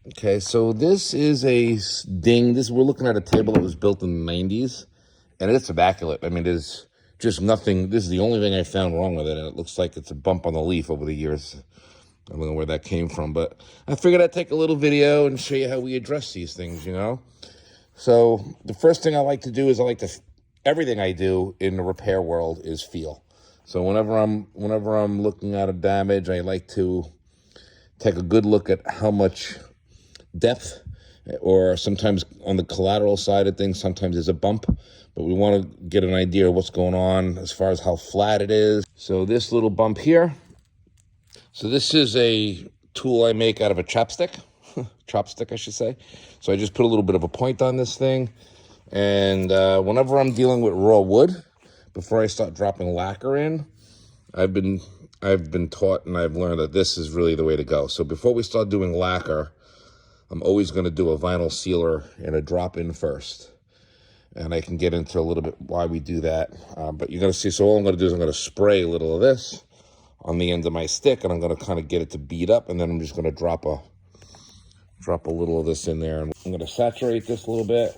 Okay, so this is a ding. We're looking at a table that was built in the 90s, and it's immaculate. I mean, there's just nothing. This is the only thing I found wrong with it, and it looks like it's a bump on the leaf over the years. I don't know where that came from, but I figured I'd take a little video and show you how we address these things, So the first thing I like to do is everything I do in the repair world is feel. So whenever I'm looking at a damage, I like to take a good look at how much depth, or sometimes on the collateral side of things, sometimes there's a bump, but we want to get an idea of what's going on as far as how flat it is. So this little bump here, so this is a tool I make out of a chopstick, I should say. So I just put a little bit of a point on this thing, and whenever I'm dealing with raw wood, before I start dropping lacquer in, I've been taught and I've learned that this is really the way to go. So before we start doing lacquer, I'm always going to do a vinyl sealer and a drop in first. And I can get into a little bit why we do that. But you're going to see, so all I'm going to do is I'm going to spray a little of this on the end of my stick, and I'm going to kind of get it to bead up, and then I'm just going to drop a little of this in there. And I'm going to saturate this a little bit.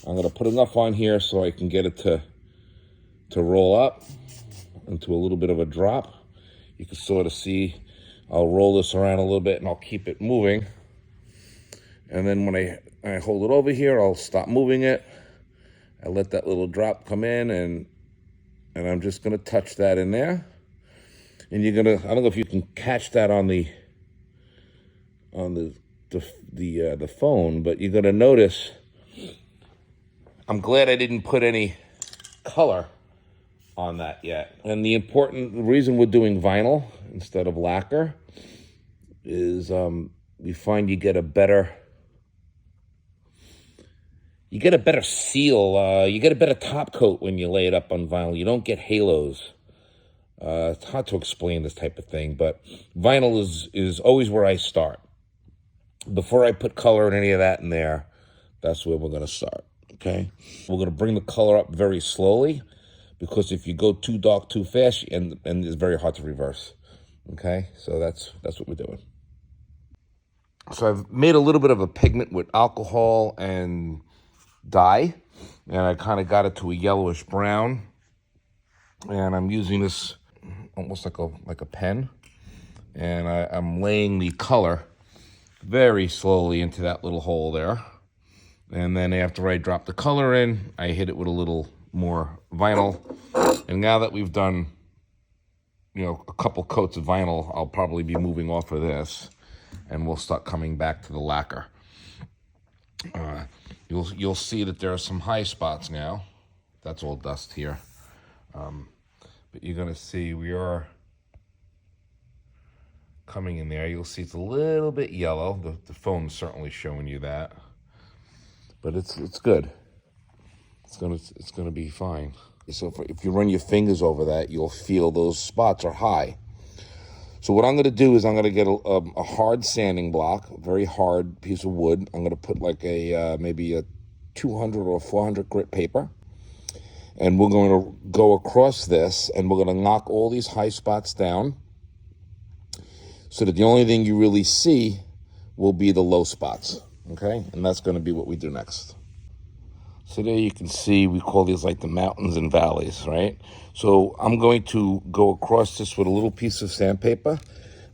I'm going to put enough on here so I can get it to roll up into a little bit of a drop. You can sort of see, I'll roll this around a little bit and I'll keep it moving. And then when I hold it over here, I'll stop moving it. I let that little drop come in, and I'm just gonna touch that in there. And you're gonna, I don't know if you can catch that on the phone, but you're gonna notice, I'm glad I didn't put any color on that yet. And the reason we're doing vinyl instead of lacquer is we find you get a better seal, you get a better top coat when you lay it up on vinyl. You don't get halos. It's hard to explain this type of thing, but vinyl is always where I start. Before I put color and any of that in there, that's where we're going to start, okay? We're going to bring the color up very slowly, because if you go too dark too fast, and it's very hard to reverse, okay? So that's what we're doing. So I've made a little bit of a pigment with alcohol and dye, and I kind of got it to a yellowish brown, and I'm using this almost like a pen, and I'm laying the color very slowly into that little hole there. And then after I drop the color in, I hit it with a little more vinyl. And now that we've done, a couple coats of vinyl, I'll probably be moving off of this, and we'll start coming back to the lacquer. You'll see that there are some high spots now. That's all dust here. But you're going to see we are coming in there. You'll see it's a little bit yellow. The phone's certainly showing you that. But it's good. It's gonna be fine. So if you run your fingers over that, you'll feel those spots are high. So what I'm going to do is I'm going to get a hard sanding block, a very hard piece of wood. I'm going to put like maybe a 200 or 400 grit paper. And we're going to go across this, and we're going to knock all these high spots down, so that the only thing you really see will be the low spots, okay? And that's going to be what we do next. So there you can see, we call these like the mountains and valleys, right? So I'm going to go across this with a little piece of sandpaper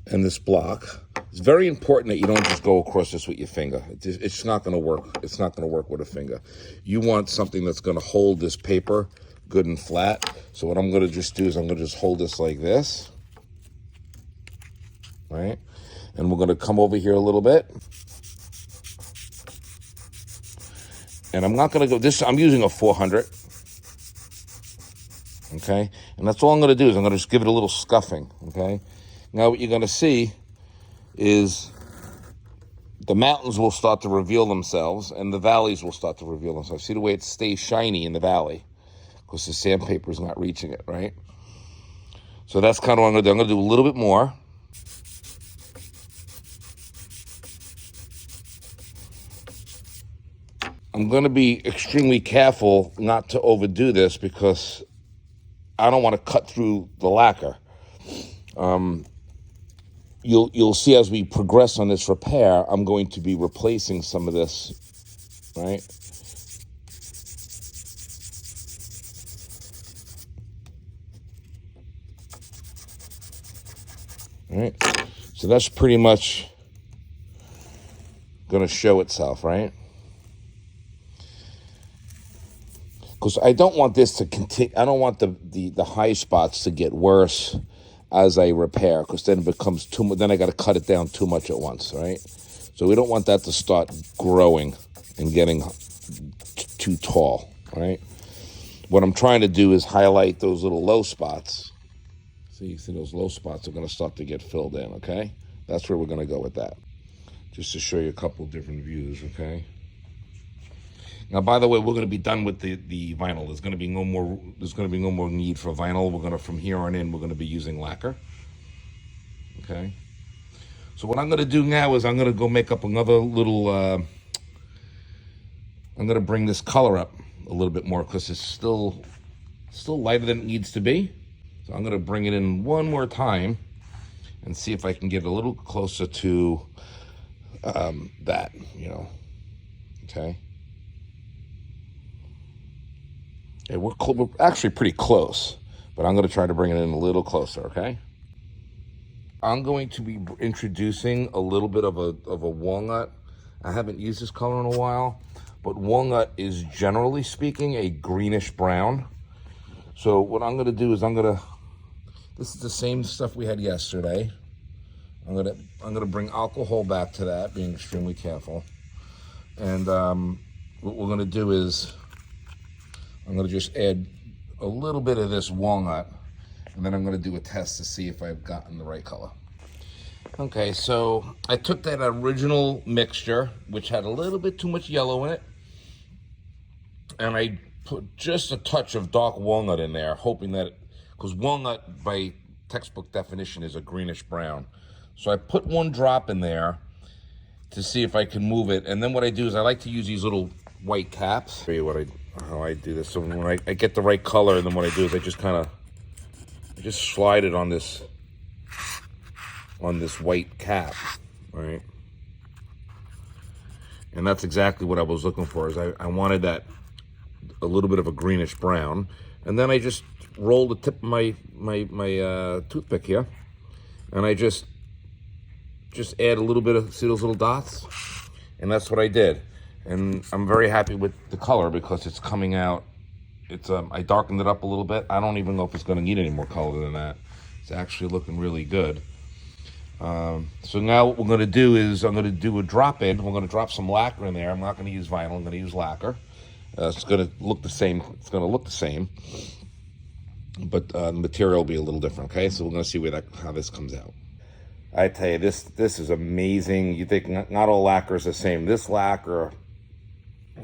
and this block. It's very important that you don't just go across this with your finger. It's not going to work. It's not going to work with a finger. You want something that's going to hold this paper good and flat. So what I'm going to just do is I'm going to just hold this like this, right? And we're going to come over here a little bit. And I'm not going to go, I'm using a 400, okay? And that's all I'm going to do is I'm going to just give it a little scuffing, okay? Now what you're going to see is the mountains will start to reveal themselves, and the valleys will start to reveal themselves. See the way it stays shiny in the valley, because the sandpaper is not reaching it, right? So that's kind of what I'm going to do. I'm going to do a little bit more. I'm going to be extremely careful not to overdo this, because I don't want to cut through the lacquer. you'll see as we progress on this repair, I'm going to be replacing some of this, right? All right, so that's pretty much going to show itself, right? Because I don't want this to continue. I don't want the high spots to get worse as I repair, because then it becomes too much. Then I got to cut it down too much at once, right? So we don't want that to start growing and getting too tall, right? What I'm trying to do is highlight those little low spots. See, you see those low spots are going to start to get filled in, okay? That's where we're going to go with that. Just to show you a couple of different views, okay? Now, by the way, we're going to be done with the vinyl. There's going to be no more need for vinyl. We're going to, from here on in, we're going to be using lacquer. Okay. So what I'm going to do now is I'm going to go make up another little. I'm going to bring this color up a little bit more because it's still lighter than it needs to be. So I'm going to bring it in one more time and see if I can get a little closer to that. You know. Okay. Yeah, we're actually pretty close, but I'm going to try to bring it in a little closer, okay? I'm going to be introducing a little bit of a walnut. I haven't used this color in a while, but walnut is, generally speaking, a greenish brown. So what I'm going to do is this is the same stuff we had yesterday. I'm going to bring alcohol back to that, being extremely careful. And what we're going to do is I'm going to just add a little bit of this walnut, and then I'm going to do a test to see if I've gotten the right color. Okay, so I took that original mixture, which had a little bit too much yellow in it, and I put just a touch of dark walnut in there, hoping that, because walnut by textbook definition is a greenish brown. So I put one drop in there to see if I can move it, and then what I do is I like to use these little white caps. I'll show you how I do this. So when I get the right color, and then what I do is I just slide it on this white cap, right? And that's exactly what I was looking for. Is I wanted that a little bit of a greenish brown, and then I just roll the tip of my toothpick here, and I just add a little bit of, see those little dots, and that's what I did. And I'm very happy with the color because it's coming out. It's I darkened it up a little bit. I don't even know if it's going to need any more color than that. It's actually looking really good. So now what we're going to do is I'm going to do a drop in. We're going to drop some lacquer in there. I'm not going to use vinyl. I'm going to use lacquer. It's going to look the same. It's going to look the same, but the material will be a little different. Okay, so we're going to see how this comes out. I tell you, this is amazing. You think not all lacquer is the same. This lacquer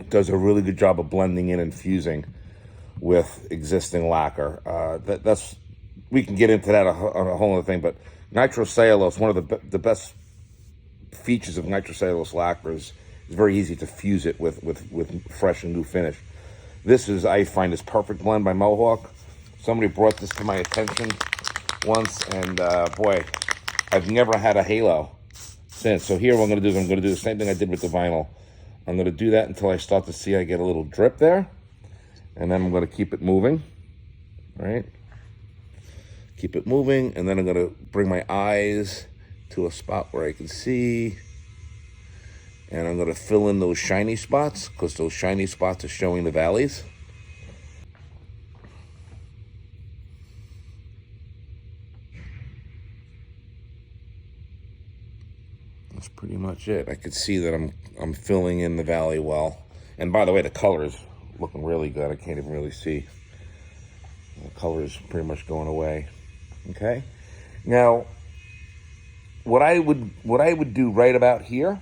does a really good job of blending in and fusing with existing lacquer. We can get into that on a whole other thing, but nitrocellulose, one of the best features of nitrocellulose lacquer is very easy to fuse it with fresh and new finish. This is, I find, this perfect blend by Mohawk. Somebody brought this to my attention once, and boy, I've never had a halo since. So here what I'm going to do is I'm going to do the same thing I did with the vinyl. I'm going to do that until I start to see I get a little drip there. And then I'm going to keep it moving. All right? Keep it moving. And then I'm going to bring my eyes to a spot where I can see. And I'm going to fill in those shiny spots, because those shiny spots are showing the valleys. That's pretty much it. I could see that I'm filling in the valley well. And by the way, the color is looking really good. I can't even really see. The color is pretty much going away. Okay. Now, what I would do right about here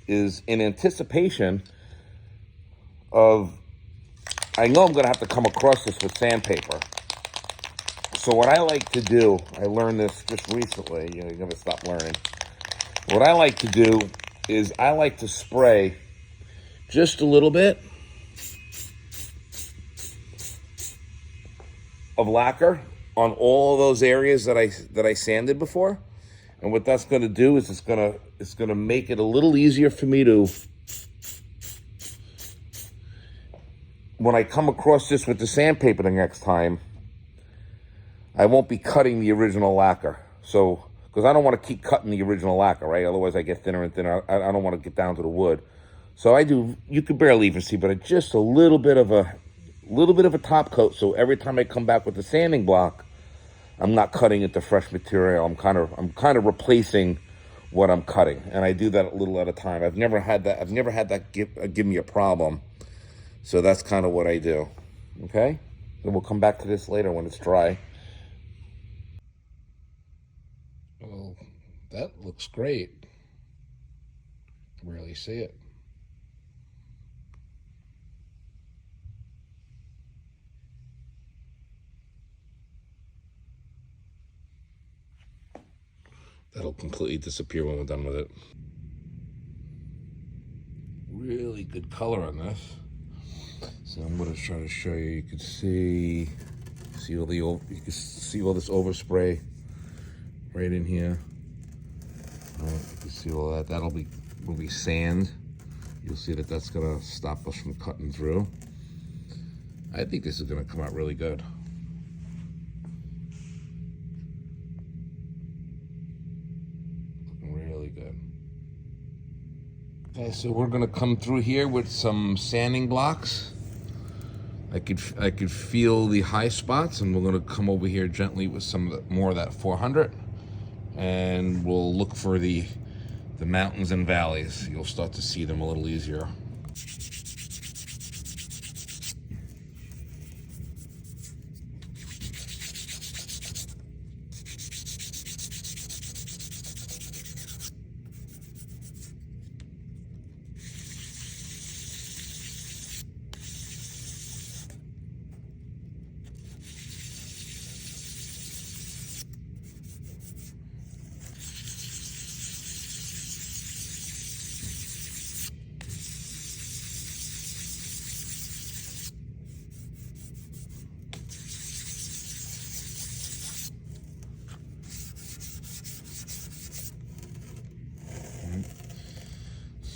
is, in anticipation of, I know I'm going to have to come across this with sandpaper. So what I like to do, I learned this just recently. You're going to stop learning. What I like to do is I like to spray just a little bit of lacquer on all those areas that I sanded before, And what that's going to do is it's going to make it a little easier for me to, when I come across this with the sandpaper the next time, I won't be cutting the original lacquer. So, because I don't want to keep cutting the original lacquer, right? Otherwise I get thinner and thinner. I don't want to get down to the wood. So I do, you could barely even see, but just a little bit of a top coat. So every time I come back with the sanding block, I'm not cutting into fresh material. I'm kind of replacing what I'm cutting. And I do that a little at a time. I've never had that give me a problem. So that's kind of what I do. Okay? And we'll come back to this later when it's dry. Well, that looks great. Can really see it. That'll completely disappear when we're done with it. Really good color on this. So I'm going to try to show you. You can see all you can see all this overspray right in here. You can see all that. Will be sand. You'll see that that's going to stop us from cutting through. I think this is going to come out really good. Looking really good. Okay, so we're going to come through here with some sanding blocks. I could feel the high spots, and we're going to come over here gently with some more of that 400, and we'll look for the mountains and valleys. You'll start to see them a little easier.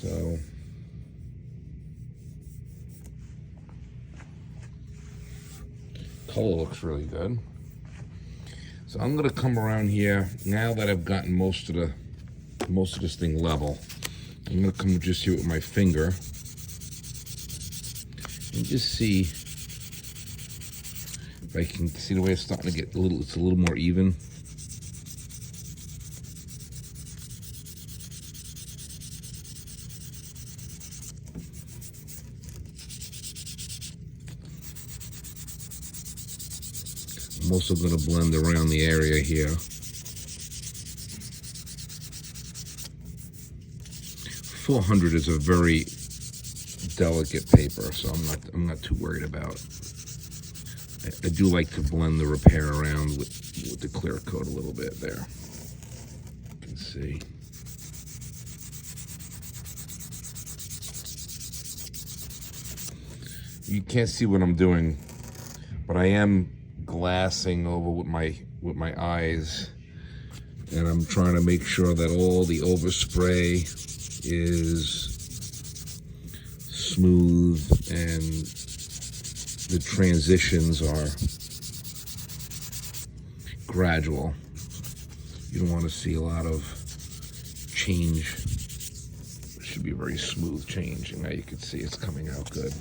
So color looks really good. So I'm gonna come around here now that I've gotten most of this thing level. I'm gonna come just here with my finger and just see if I can see the way it's starting to get it's a little more even. I'm also going to blend around the area here. 400 is a very delicate paper, so I'm not too worried about it. I do like to blend the repair around with the clear coat a little bit there. You can see. You can't see what I'm doing, but I am glassing over with my eyes, and I'm trying to make sure that all the overspray is smooth and the transitions are gradual. You don't want to see a lot of change. It should be a very smooth change, and now you can see it's coming out good.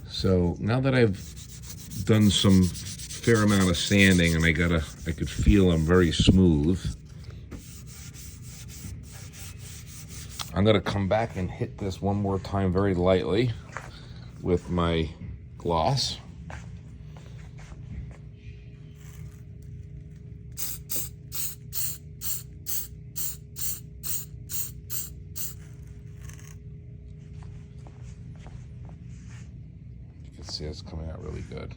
So now that I've done some fair amount of sanding and I could feel I'm very smooth, I'm gonna come back and hit this one more time very lightly with my gloss. See, it's coming out really good.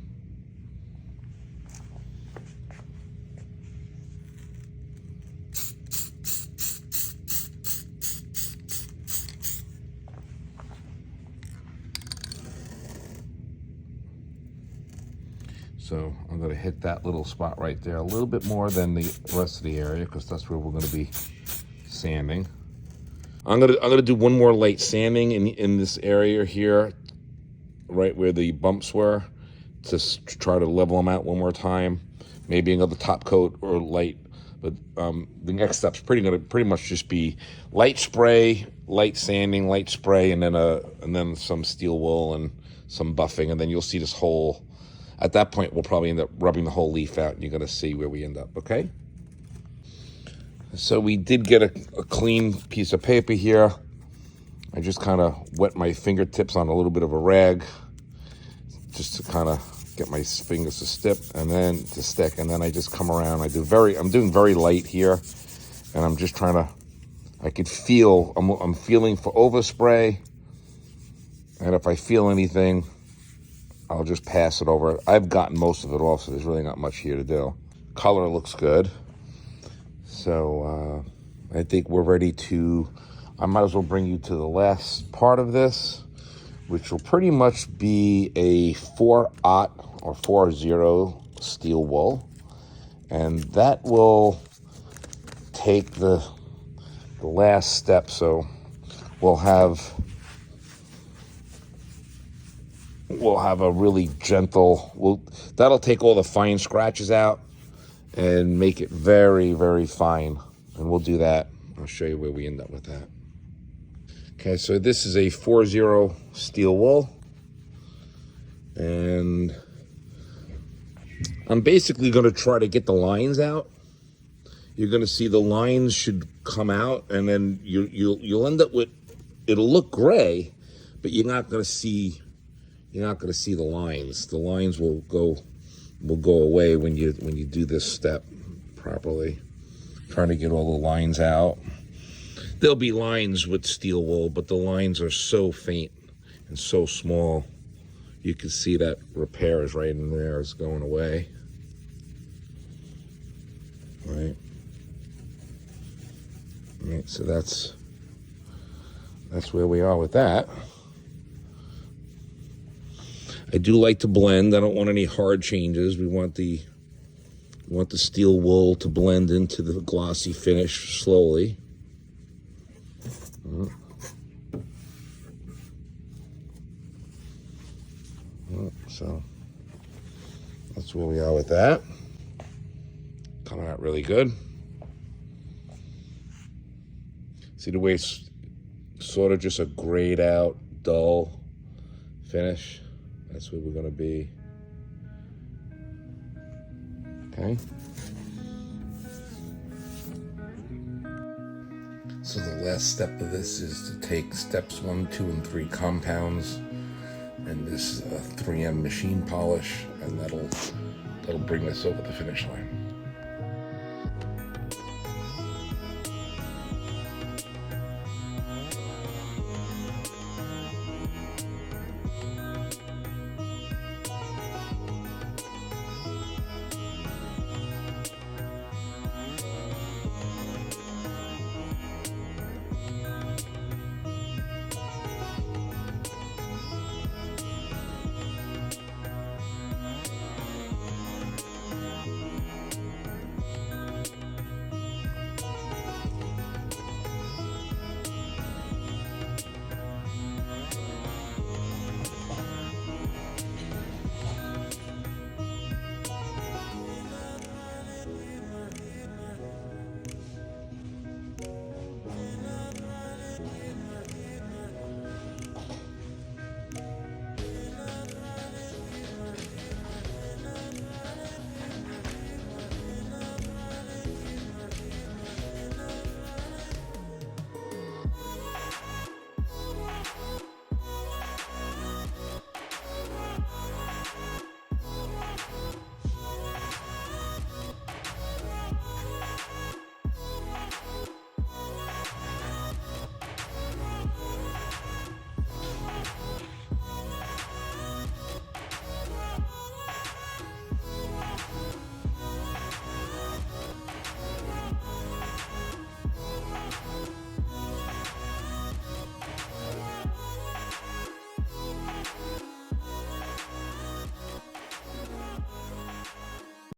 So I'm going to hit that little spot right there a little bit more than the rest of the area because that's where we're going to be sanding. I'm gonna do one more light sanding in this area here, right where the bumps were, to try to level them out one more time. Maybe another top coat or light. But the next step's gonna pretty much just be light spray, light sanding, light spray, and then some steel wool and some buffing, and then you'll see this whole. At that point, we'll probably end up rubbing the whole leaf out, and you're gonna see where we end up. Okay. So we did get a clean piece of paper here. I just kind of wet my fingertips on a little bit of a rag just to kind of get my fingers to stick, and then I just come around. I'm doing very light here, and I'm just trying to. I could feel. I'm feeling for overspray, and if I feel anything, I'll just pass it over. I've gotten most of it off, so there's really not much here to do. Color looks good. So I think we're ready to, I might as well bring you to the last part of this, which will pretty much be a 4/0 or 4/0 steel wool. And that will take the last step. So we'll have a really gentle, that'll take all the fine scratches out and make it very, very fine. And we'll do that. I'll show you where we end up with that. Okay, so this is a 4/0 steel wool. And I'm basically gonna try to get the lines out. You're gonna see the lines should come out, and then you'll end up with, it'll look gray, but you're not gonna see the lines. The lines will go away when you do this step properly. Trying to get all the lines out. There'll be lines with steel wool, but the lines are so faint and so small. You can see that repair is right in there. It's going away. Right. Right, so that's where we are with that. I do like to blend. I don't want any hard changes. We want the steel wool to blend into the glossy finish slowly. So that's where we are with that. Coming out really good. See the way it's sort of just a grayed out, dull finish? That's where we're gonna be. Okay. So the last step of this is to take steps 1, 2, and 3 compounds and this 3M machine polish, and that'll bring this over the finish line.